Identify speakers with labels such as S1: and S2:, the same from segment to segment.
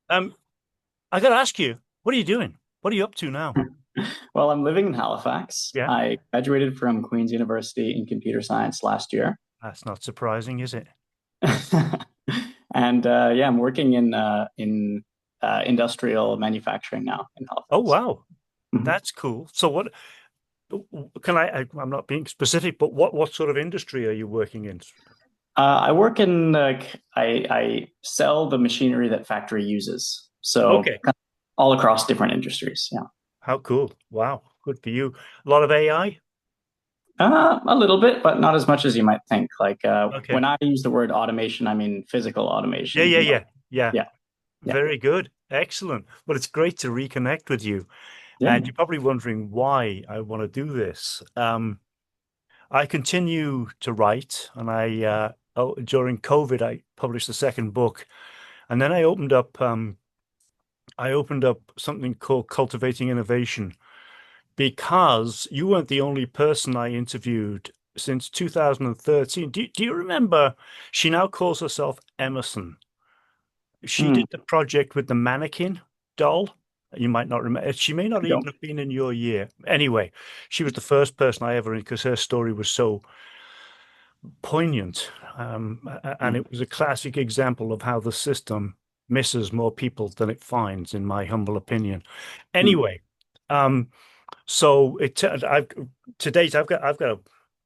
S1: Um, I got to ask you, what are you doing? What are you up to now?
S2: Well, I'm living in Halifax.
S1: Yeah,
S2: I graduated from Queen's University in computer science last year.
S1: that's not surprising, is it?
S2: And yeah, I'm working in industrial manufacturing now in
S1: Oh,
S2: Halifax.
S1: wow.
S2: Mhm.
S1: That's cool. So what I'm not being specific, but what sort of industry are you working in?
S2: I work in I sell the machinery that factory uses. So
S1: Okay.
S2: kind of all across different industries. Yeah.
S1: How cool. Wow. Good for you. A lot of AI?
S2: A little bit, but not as much as you might think. Like
S1: Okay.
S2: when I use the word automation, I mean physical
S1: Yeah,
S2: automation,
S1: yeah, yeah. Yeah.
S2: yeah, yeah,
S1: Very good. Excellent. Well, it's great to reconnect with you. And
S2: yeah.
S1: you're probably wondering why I want to do this. I continue to write, and during COVID, I published the second book, and then I opened up something called Cultivating Innovation because you weren't the only person I interviewed since 2013. Do you remember? She now calls herself Emerson. She
S2: Mm,
S1: did the project with the mannequin doll. You might not remember. She may not
S2: I
S1: even
S2: don't.
S1: have been in your year. Anyway, she was the first person I ever, because her story was so poignant. And
S2: Mm,
S1: it was a classic example of how the system misses more people than it finds, in my humble opinion.
S2: mm,
S1: Anyway, um, so I've to date I've got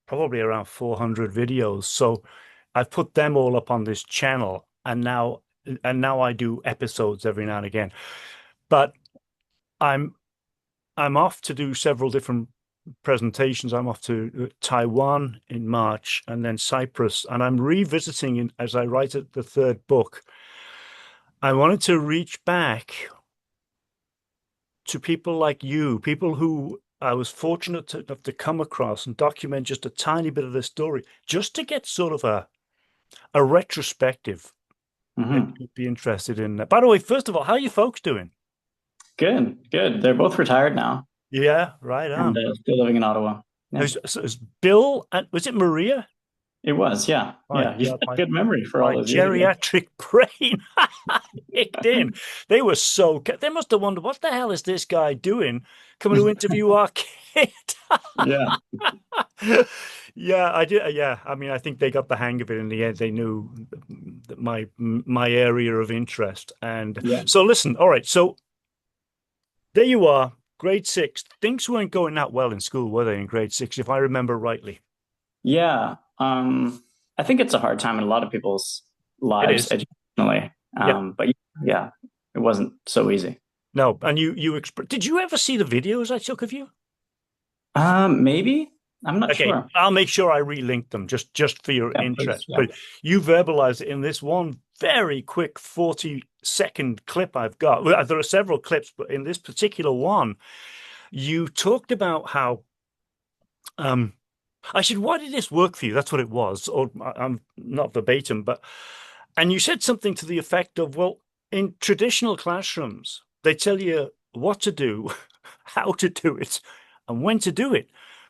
S1: probably around 400 videos. So I've put them all up on this channel, and now I do episodes every now and again. But I'm I'm off to do several different presentations. I'm off to Taiwan in March and then Cyprus, and I'm revisiting as I write the third book. I wanted to reach back to people like you, people who I was fortunate enough to come across and document just a tiny bit of their story, just to get sort of a retrospective. If
S2: mhm.
S1: you'd be interested in that. By the way, first of all, how are you folks doing?
S2: Good, good. They're both retired now
S1: Yeah, right
S2: and
S1: on.
S2: still living in Ottawa. Yeah,
S1: Is Bill and was it Maria?
S2: it was. Yeah,
S1: My
S2: yeah. You've
S1: God,
S2: got good memory for all
S1: my
S2: those years ago.
S1: geriatric brain kicked in. They were they must have wondered, what the hell is this guy doing coming to interview our kid?
S2: Yeah,
S1: Yeah, I did. Yeah, I mean, I think they got the hang of it in the end. They knew that my area of interest. And
S2: yeah,
S1: so listen, all right, so there you are, grade six. Things weren't going that well in school, were they, in grade six, if I remember rightly?
S2: yeah. I think it's a hard time in a lot of people's
S1: It
S2: lives
S1: is.
S2: educationally.
S1: Yeah.
S2: But yeah, it wasn't so easy.
S1: No, and did you ever see the videos I took of you?
S2: Maybe. I'm not
S1: Okay,
S2: sure.
S1: I'll make sure I relink them just for your
S2: Yeah, please.
S1: interest.
S2: Yeah.
S1: But you verbalized it in this one very quick 40-second clip I've got. Well, there are several clips, but in this particular one, you talked about how um I said, why did this work for you? That's what it was. Or I'm not verbatim, but and you said something to the effect of, well, in traditional classrooms, they tell you what to do, how to do it, and when to do it.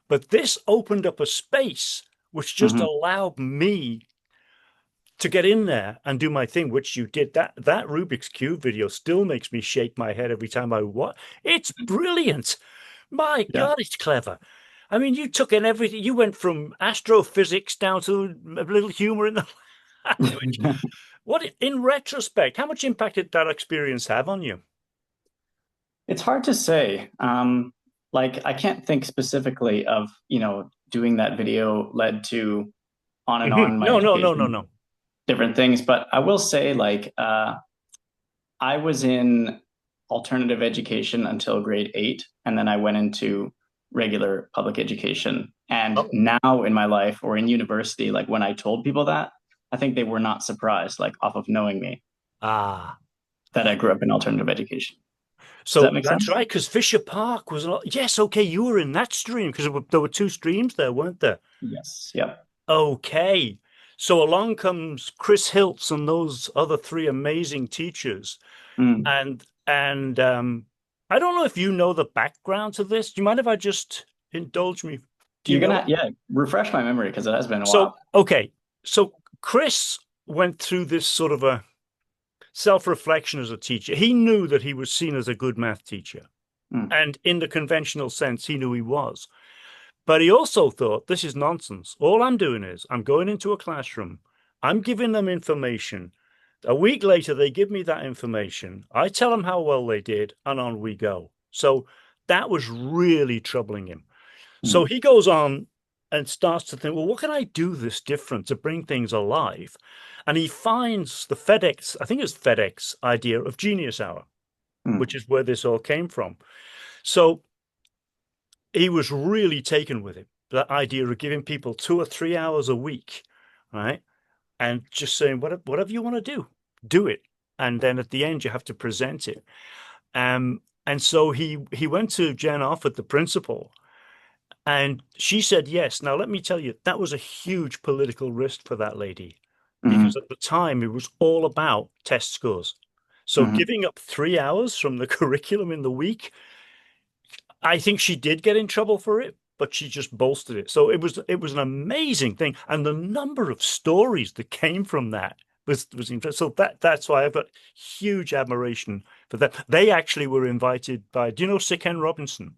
S1: But this opened up a space which just
S2: Hmm.
S1: allowed me to get in there and do my thing, which you did. That Rubik's Cube video still makes me shake my head every time I watch. It's brilliant. My
S2: Yeah.
S1: God, it's clever. I mean, you took in everything. You went from astrophysics down to a little humor in the language. In retrospect, how much impact did that experience have on you?
S2: It's hard to say. Like I can't think specifically of, doing that video led to on and on my
S1: No, no, no, no,
S2: education,
S1: no.
S2: different things. But I will say, like, I was in alternative education until grade 8, and then I went into regular public education. And
S1: Oh,
S2: now in my life or in university, like when I told people that, I think they were not surprised, like off of knowing me,
S1: ah.
S2: that I grew up in alternative education. Does that
S1: So
S2: make
S1: that's
S2: sense?
S1: right, because Fisher Park was a lot. Yes, okay, you were in that stream because there were two streams there, weren't there?
S2: Yes. Yep.
S1: Okay. So along comes Chris Hiltz and those other three amazing teachers.
S2: Mm.
S1: And I don't know if you know the background to this. Do you mind if I just indulge me? Do you
S2: You're
S1: know
S2: gonna,
S1: it?
S2: yeah, refresh my memory because it has been a
S1: So,
S2: while.
S1: okay. So Chris went through this sort of a self-reflection as a teacher. He knew that he was seen as a good math teacher.
S2: Mm,
S1: And in the conventional sense, he knew he was. But he also thought, this is nonsense. All I'm doing is I'm going into a classroom, I'm giving them information. A week later, they give me that information. I tell them how well they did, and on we go. So that was really troubling him. So
S2: mm,
S1: he goes on and starts to think, well, what can I do this different to bring things alive? And he finds the FedEx, I think it's FedEx idea of Genius Hour, which
S2: mm,
S1: is where this all came from. So he was really taken with it. That idea of giving people 2 or 3 hours a week, right? And just saying, whatever you want to do it. And then at the end, you have to present it. And so he went to Jen Offord, the principal, and she said yes. Now, let me tell you, that was a huge political risk for that lady because
S2: mm,
S1: at the time it was all about test scores. So
S2: mm.
S1: giving up 3 hours from the curriculum in the week, I think she did get in trouble for it, but she just bolstered it. So it was an amazing thing, and the number of stories that came from that was interesting. So that's why I've got huge admiration for that. They actually were invited by. Do you know Sir Ken Robinson?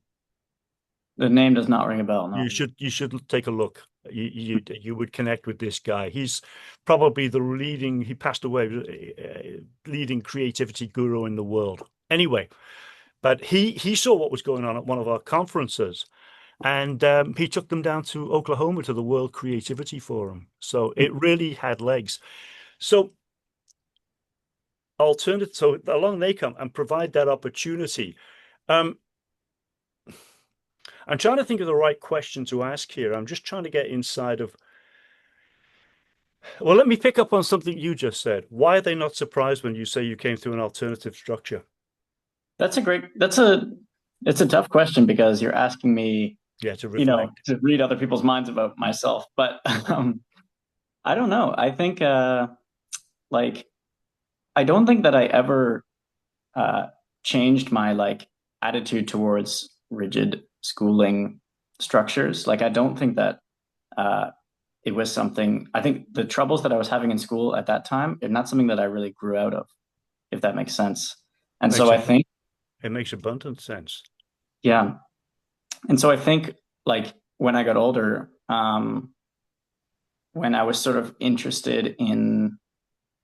S2: The name does not ring a bell, no.
S1: You should take a look. You would connect with this guy. He's probably the leading. He passed away, leading creativity guru in the world. Anyway, but he saw what was going on at one of our conferences, and he took them down to Oklahoma to the World Creativity Forum. So it really had legs. So alternative, so along they come and provide that opportunity. Um, I'm trying to think of the right question to ask here. I'm just trying to get inside of. Well, let me pick up on something you just said. Why are they not surprised when you say you came through an alternative structure?
S2: It's a tough question because you're asking me,
S1: Yeah, to reflect.
S2: to read other people's minds about myself. But I don't know. I think like I don't think that I ever uh changed my like attitude towards rigid schooling structures. Like I don't think that uh it was something. I think the troubles that I was having in school at that time are not something that I really grew out of, if that makes sense. And so
S1: Makes
S2: I
S1: it
S2: think,
S1: it makes abundant sense.
S2: yeah. And so I think like when I got older, when I was sort of interested in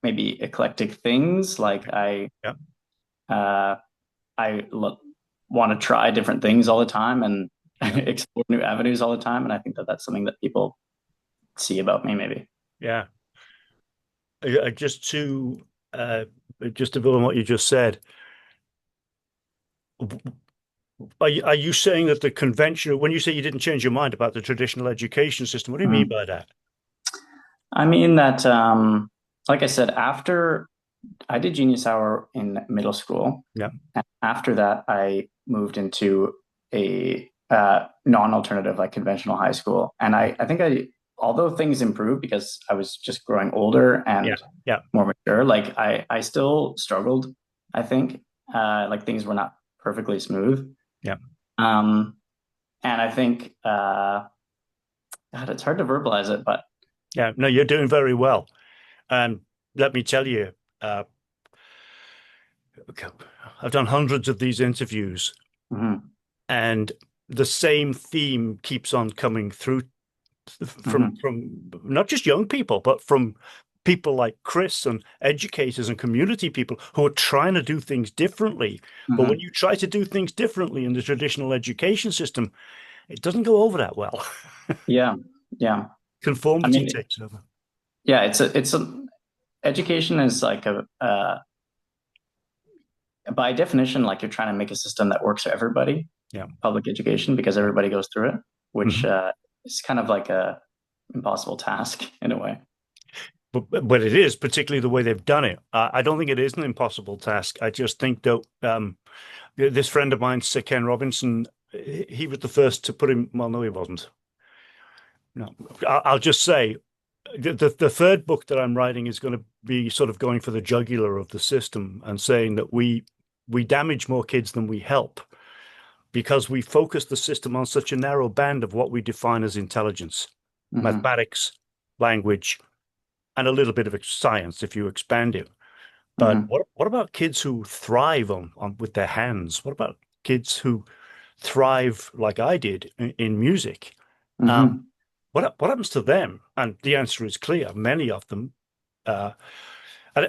S2: maybe eclectic things, like
S1: Yeah,
S2: uh, I want to try different things all the time and
S1: yeah,
S2: explore new avenues all the time. And I think that that's something that people see about me, maybe.
S1: yeah. Uh, just to uh, just to build on what you just said, are you saying that the conventional, when you say you didn't change your mind about the traditional education system, what do you mean
S2: Mhm.
S1: by that?
S2: I mean that, like I said, after I did Genius Hour in middle school,
S1: Yeah,
S2: and after that, I moved into a non-alternative, like conventional high school. And I think although things improved because I was just growing older
S1: yeah,
S2: and
S1: yeah,
S2: more mature, like I still struggled, I think. Like things were not perfectly smooth.
S1: yeah,
S2: Um, and I think, God, it's hard to verbalize it, but
S1: yeah. No, you're doing very well. And let me tell you, uh, I've done hundreds of these interviews,
S2: mhm,
S1: and the same theme keeps on coming through
S2: mhm,
S1: from not just young people, but from people like Chris and educators and community people who are trying to do things differently. But when
S2: mhm.
S1: you try to do things differently in the traditional education system, it doesn't go over that well.
S2: Yeah, yeah. I
S1: Conformity
S2: mean,
S1: takes over.
S2: yeah, it's a education is like a by definition, like you're trying to make a system that works for everybody,
S1: Yeah.
S2: public education, because
S1: Yeah.
S2: everybody goes through it, which
S1: Mhm.
S2: is kind of like a impossible task in a way.
S1: But it is, particularly the way they've done it. I don't think it is an impossible task. I just think that this friend of mine, Sir Ken Robinson, he was the first to put him. Well, no, he wasn't. No, I'll just say the third book that I'm writing is going to be sort of going for the jugular of the system and saying that we damage more kids than we help because we focus the system on such a narrow band of what we define as intelligence,
S2: Hmm.
S1: mathematics, language, and a little bit of science if you expand it. But
S2: Hmm.
S1: what about kids who thrive on with their hands? What about kids who thrive like I did in music? Um,
S2: Hmm.
S1: what happens to them? And the answer is clear. Many of them. Uh,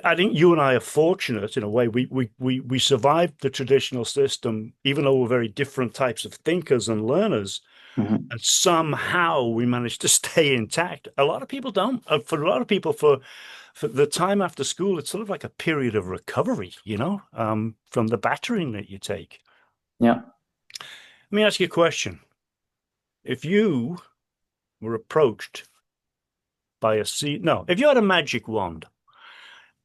S1: I think you and I are fortunate in a way. We survived the traditional system, even though we're very different types of thinkers and learners.
S2: Hmm.
S1: And somehow we managed to stay intact. A lot of people don't. For a lot of people, for the time after school, it's sort of like a period of recovery, from the battering that you take.
S2: Yeah.
S1: Let me ask you a question. If you were approached by no, if you had a magic wand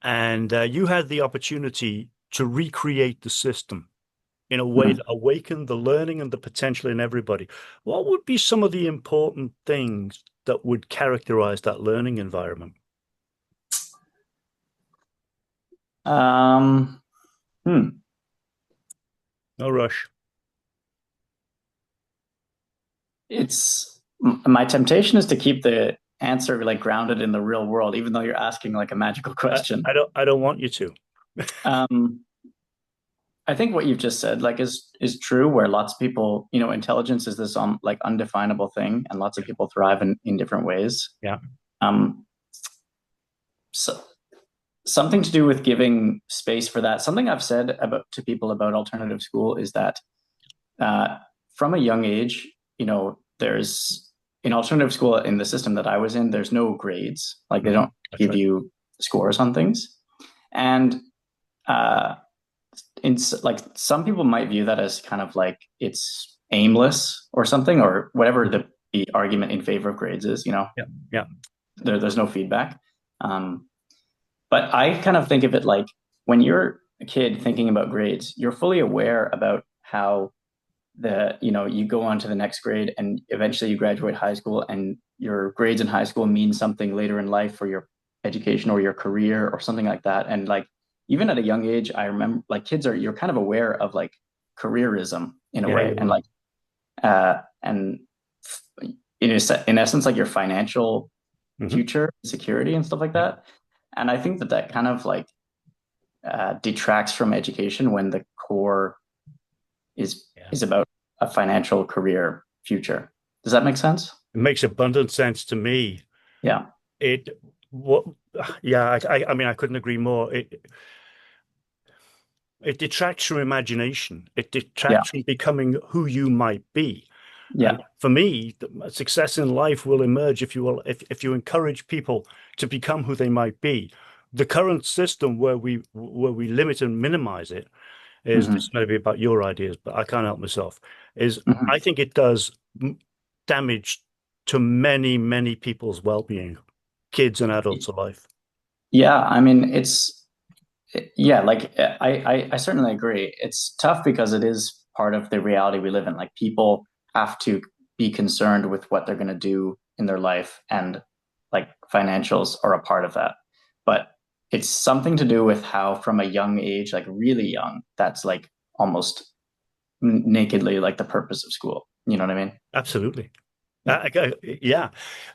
S1: and you had the opportunity to recreate the system in a way
S2: Mhm.
S1: that awakened the learning and the potential in everybody, what would be some of the important things that would characterize that learning environment?
S2: Um, hmm.
S1: No rush.
S2: My temptation is to keep the answer like grounded in the real world, even though you're asking like a magical question.
S1: I don't want you to.
S2: Um, I think what you've just said like is true, where lots of people, intelligence is this like undefinable thing, and lots of
S1: Yeah.
S2: people thrive in different ways.
S1: Yeah.
S2: Um, so something to do with giving space for that. Something I've said about to people about alternative school is that uh, from a young age, there's in alternative school in the system that I was in, there's no grades. Like they
S1: Hmm.
S2: don't
S1: That's
S2: give
S1: right.
S2: you scores on things. And uh, in like some people might view that as kind of like it's aimless or something, or whatever
S1: Mhm.
S2: the argument in favor of grades is,
S1: Yeah. Yeah.
S2: there's no feedback. Um, but I kind of think of it like when you're a kid thinking about grades, you're fully aware about how you go on to the next grade and eventually you graduate high school, and your grades in high school mean something later in life for your education or your career or something like that. And like even at a young age, I remember like you're kind of aware of like careerism in a
S1: Yeah,
S2: way,
S1: you
S2: and
S1: are.
S2: like and in essence like your financial
S1: Hmm.
S2: future security and stuff like
S1: Yeah.
S2: that. And I think that kind of like detracts from education when the core is
S1: Yeah.
S2: is about a financial career future. Does that make sense?
S1: It makes abundant sense to me.
S2: Yeah.
S1: It what yeah, I mean I couldn't agree more. It detracts from imagination. It
S2: Yeah.
S1: detracts from becoming who you might be. And
S2: Yeah.
S1: for me, success in life will emerge if you encourage people to become who they might be. The current system where we limit and minimize it is
S2: Hmm.
S1: this may be about your ideas, but I can't help myself. Is I
S2: Hmm.
S1: think it does damage to many people's well-being, kids and adults alike.
S2: Yeah. I mean, yeah, like I certainly agree. It's tough because it is part of the reality we live in. Like people have to be concerned with what they're going to do in their life, and like financials are a part of that. But it's something to do with how from a young age, like really young, that's like almost nakedly like the purpose of school. You know what I mean?
S1: Absolutely.
S2: Yeah.
S1: Yeah.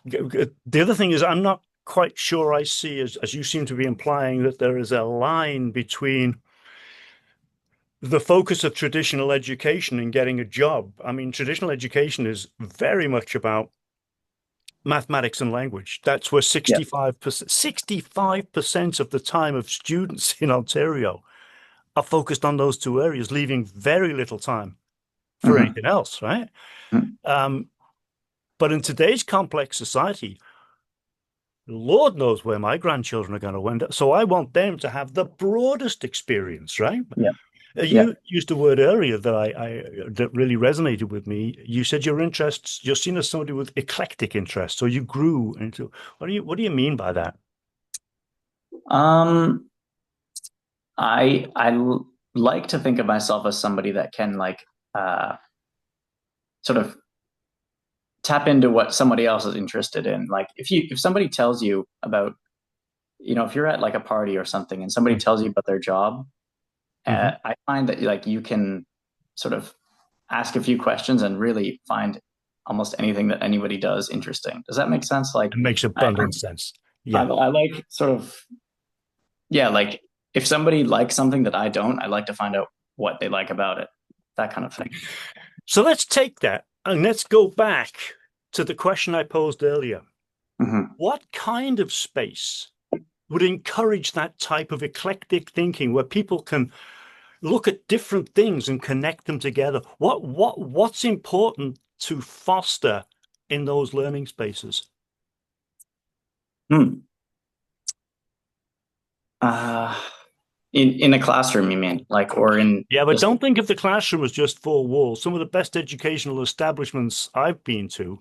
S1: The other thing is, I'm not quite sure I see, as you seem to be implying, that there is a line between the focus of traditional education and getting a job. I mean, traditional education is very much about mathematics and language. That's where
S2: Yeah.
S1: 65% of the time of students in Ontario are focused on those two areas, leaving very little time for
S2: Hmm.
S1: anything else, right? Um, but in today's complex society, Lord knows where my grandchildren are going to end up. So I want them to have the broadest experience, right?
S2: Yeah. Yeah.
S1: You used a word earlier that really resonated with me. You said your interests, you're seen as somebody with eclectic interests, so you grew into. What do you mean by that?
S2: Um, like to think of myself as somebody that can like uh sort of tap into what somebody else is interested in. Like if somebody tells you about, if you're at like a party or something and somebody tells you about their job,
S1: Mm-hmm.
S2: I find that like you can sort of ask a few questions and really find almost anything that anybody does interesting. Does that make sense? Like
S1: It makes
S2: I,
S1: abundant sense.
S2: I,
S1: Yeah.
S2: I like sort of, yeah, like if somebody likes something that I don't, I like to find out what they like about it, that kind of thing.
S1: So let's take that and let's go back to the question I posed earlier.
S2: Hmm.
S1: What kind of space would encourage that type of eclectic thinking where people can look at different things and connect them together? What's important to foster in those learning spaces?
S2: Hmm. Uh, in a classroom, you mean, like, or in
S1: Yeah, but
S2: just
S1: don't think of the classroom as just four walls. Some of the best educational establishments I've been to,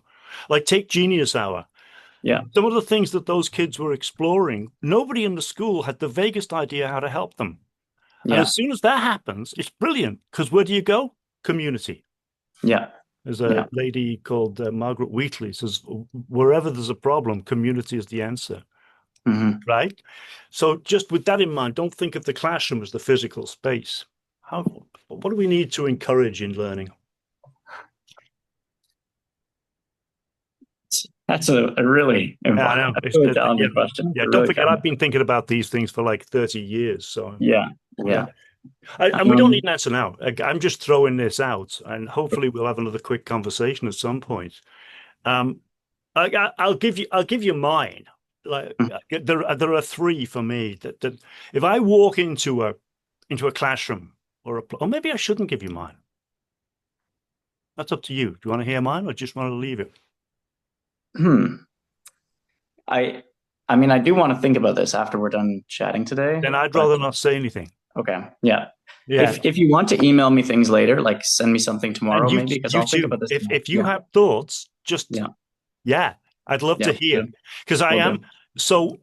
S1: like take Genius Hour,
S2: yeah,
S1: some of the things that those kids were exploring, nobody in the school had the vaguest idea how to help them. And
S2: yeah,
S1: as soon as that happens, it's brilliant because where do you go? Community.
S2: yeah,
S1: There's
S2: yeah.
S1: a lady called Margaret Wheatley says, wherever there's a problem, community is the answer,
S2: Hmm.
S1: right? So just with that in mind, don't think of the classroom as the physical space. What do we need to encourage in learning?
S2: That's a really
S1: Yeah, I
S2: important,
S1: know.
S2: a really challenging question. It's
S1: Yeah.
S2: a
S1: Don't
S2: really
S1: forget, I've
S2: challenging.
S1: been thinking about these things for like 30 years. So
S2: Yeah,
S1: yeah,
S2: yeah.
S1: and we don't need
S2: Um,
S1: an answer now. I'm just throwing this out, and hopefully we'll have another quick conversation at some point. Um, I'll give you mine. Like there are three for me that if I walk into a classroom or maybe I shouldn't give you mine. That's up to you. Do you want to hear mine or just want to leave it?
S2: hmm. I, I mean, I do want to think about this after we're done chatting today,
S1: Then I'd
S2: but
S1: rather not say anything.
S2: okay, yeah.
S1: Yeah.
S2: If you want to email me things later, like send me something
S1: And
S2: tomorrow, maybe, because
S1: you
S2: I'll think
S1: too.
S2: about this tonight.
S1: If you
S2: Yeah,
S1: have thoughts, just
S2: yeah,
S1: yeah, I'd love to
S2: yeah.
S1: hear because I
S2: Will
S1: am
S2: do.
S1: so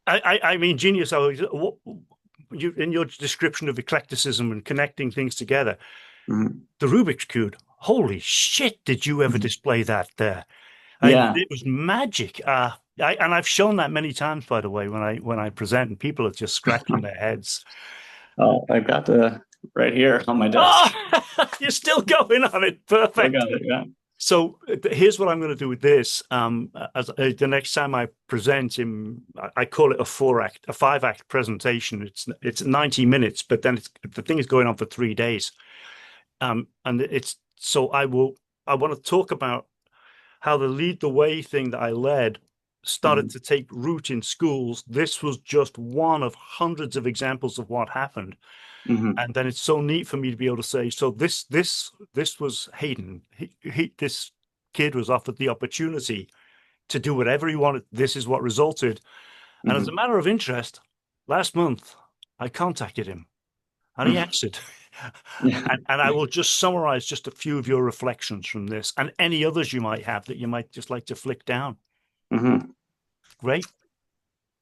S1: I mean genius. You in your description of eclecticism and connecting things together,
S2: Mhm.
S1: the Rubik's Cube. Holy shit! Did you ever display that there?
S2: Yeah.
S1: It was magic. And I've shown that many times, by the way, when I present, and people are just scratching their heads.
S2: Oh, I've got the right here on my desk.
S1: Oh, you're still going on it.
S2: Still
S1: Perfect.
S2: got it. Yeah.
S1: So here's what I'm going to do with this. As the next time I present him, I call it a 5 act presentation. It's 90 minutes, but then the thing is going on for 3 days. And it's so I want to talk about how the lead the way thing that I led started
S2: Mhm.
S1: to take root in schools. This was just one of hundreds of examples of what happened.
S2: Mhm.
S1: And then it's so neat for me to be able to say, so this was Hayden. This kid was offered the opportunity to do whatever he wanted. This is what resulted. And as a
S2: Mhm.
S1: matter of interest, last month I contacted him and he answered.
S2: Yeah.
S1: And I will just summarize just a few of your reflections from this and any others you might have that you might just like to flick down.
S2: Mhm.
S1: Great.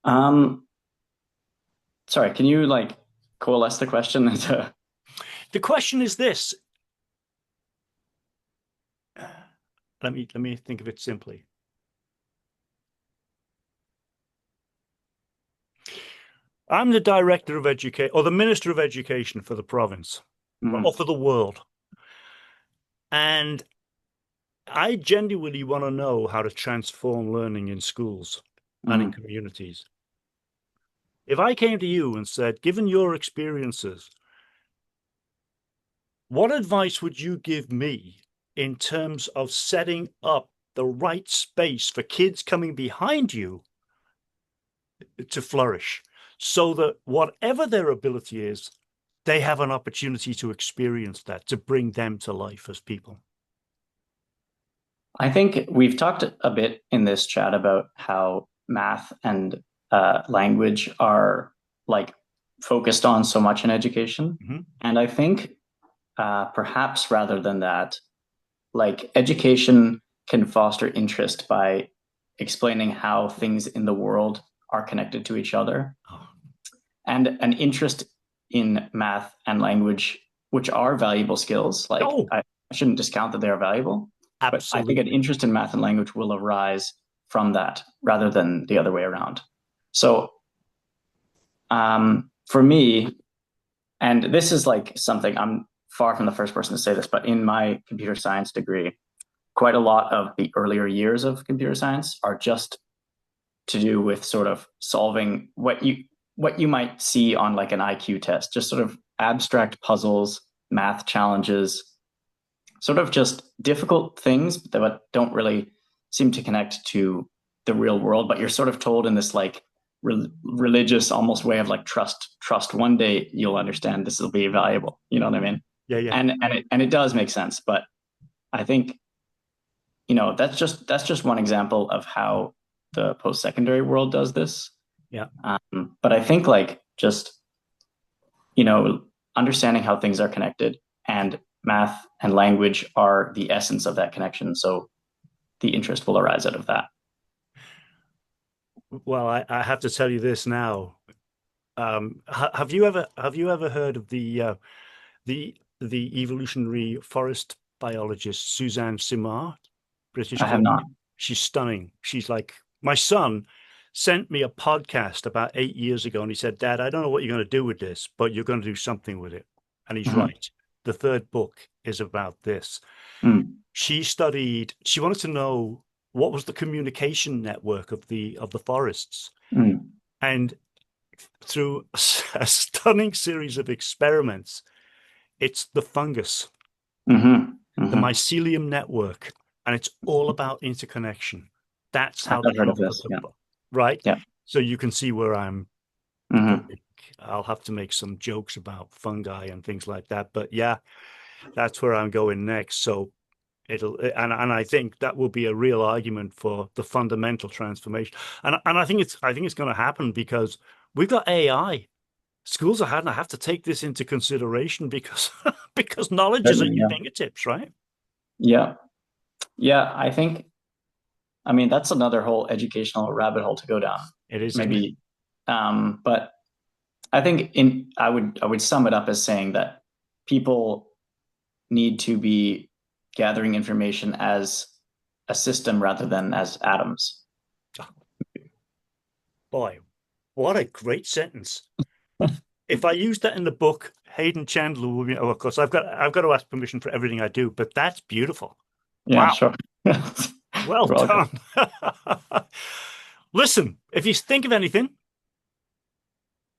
S2: Um, sorry, can you like coalesce the question into
S1: The question is this. Let me think of it simply. I'm the director of education or the minister of education for the province or
S2: Mhm.
S1: for the world. And I genuinely want to know how to transform learning in schools and in
S2: Mhm.
S1: communities. If I came to you and said, given your experiences, what advice would you give me in terms of setting up the right space for kids coming behind you to flourish so that whatever their ability is, they have an opportunity to experience that, to bring them to life as people?
S2: I think we've talked a bit in this chat about how math and language are like focused on so much in education.
S1: Mhm.
S2: And I think perhaps rather than that, like education can foster interest by explaining how things in the world are connected to each other,
S1: Oh,
S2: and an interest in math and language, which are valuable skills. Like
S1: oh,
S2: I shouldn't discount that they are valuable, but I think an
S1: absolutely.
S2: interest in math and language will arise from that rather than the other way around. So for me, and this is like something I'm far from the first person to say this, but in my computer science degree, quite a lot of the earlier years of computer science are just to do with sort of solving what you might see on like an IQ test, just sort of abstract puzzles, math challenges, sort of just difficult things that don't really seem to connect to the real world, but you're sort of told in this like religious almost way of like trust one day you'll understand this will be valuable, you know what I mean?
S1: Yeah, yeah,
S2: And it does make sense, but I think that's just one example of how the post-secondary world does this.
S1: yeah.
S2: But I think like just you know understanding how things are connected, and math and language are the essence of that connection, so the interest will arise out of that.
S1: Well, I have to tell you this now. Have you ever heard of the evolutionary forest biologist Suzanne Simard, British
S2: I have
S1: Columbia?
S2: not.
S1: She's stunning. She's like my son sent me a podcast about 8 years ago, and he said, "Dad, I don't know what you're going to do with this, but you're going to do something with it." And he's
S2: Mm-hmm.
S1: right. The third book is about this.
S2: Mm,
S1: She wanted to know what was the communication network of the forests.
S2: mm,
S1: And through a stunning series of experiments, it's the fungus,
S2: mm-hmm,
S1: the
S2: mm-hmm.
S1: mycelium network, and it's all about interconnection. That's how
S2: I've
S1: the
S2: heard of
S1: alpha,
S2: this. Yeah.
S1: right?
S2: Yeah.
S1: So you can see where I'm
S2: Mm-hmm.
S1: going. I'll have to make some jokes about fungi and things like that. But yeah, that's where I'm going next. So and I think that will be a real argument for the fundamental transformation. And I think it's going to happen because we've got AI. Schools are having to have to take this into consideration because because knowledge is at
S2: Certainly.
S1: your
S2: Yeah.
S1: fingertips, right?
S2: Yeah. Yeah. I think. I mean, that's another whole educational rabbit hole to go down.
S1: It is, isn't it?
S2: Maybe. But I think I would sum it up as saying that people need to be gathering information as a system rather than as atoms.
S1: Boy, what a great sentence. If I used that in the book, Hayden Chandler will be, oh, of course, I've got to ask permission for everything I do, but that's beautiful.
S2: Yeah,
S1: Wow.
S2: sure. You're
S1: Well
S2: welcome.
S1: done. Listen, if you think of anything,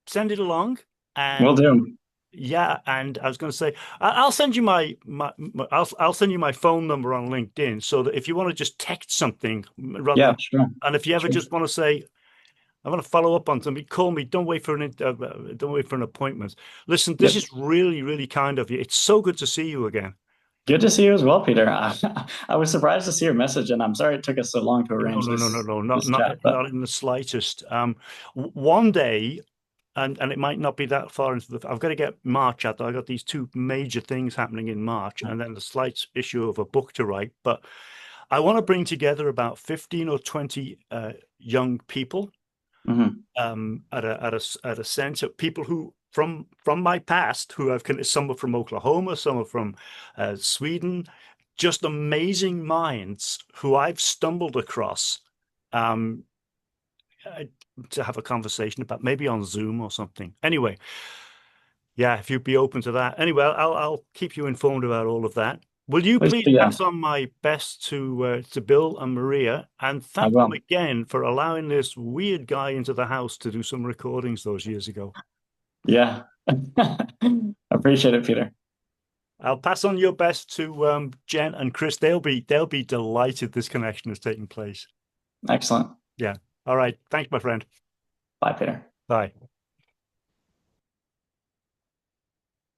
S1: send it along.
S2: Will
S1: And
S2: do.
S1: yeah, and I was going to say, I'll send you I'll send you my phone number on LinkedIn so that if you want to just text something rather
S2: Yeah,
S1: than,
S2: sure.
S1: and if you ever
S2: Sure.
S1: just want to say, I want to follow up on something, call me. Don't wait for an appointment. Listen, this
S2: Yep.
S1: is really, really kind of you. It's so good to see you again.
S2: Good to see you as well, Peter. I was surprised to see your message, and I'm sorry it took us so long to
S1: No,
S2: arrange
S1: no, no, no,
S2: this
S1: no, not
S2: this
S1: not
S2: chat. But
S1: not in the slightest. One day, and it might not be that far into the. I've got to get March out. I've got these two major things happening in March, and then the slight issue of a book to write. But I want to bring together about 15 or 20 young people
S2: mhm.
S1: at a center, people who from my past who some are from Oklahoma, some are from Sweden, just amazing minds who I've stumbled across um, uh, to have a conversation about, maybe on Zoom or something. Anyway, yeah, if you'd be open to that. Anyway, I'll keep you informed about all of that. Will you
S2: Please
S1: please
S2: do. Yeah,
S1: pass on my best to Bill and Maria and
S2: I
S1: thank them
S2: will.
S1: again for allowing this weird guy into the house to do some recordings those years ago.
S2: Yeah. Appreciate it, Peter.
S1: I'll pass on your best to Jen and Chris. They'll be delighted this connection has taken place.
S2: Excellent.
S1: Yeah. All right. Thanks, my friend.
S2: Bye, Peter.
S1: Bye.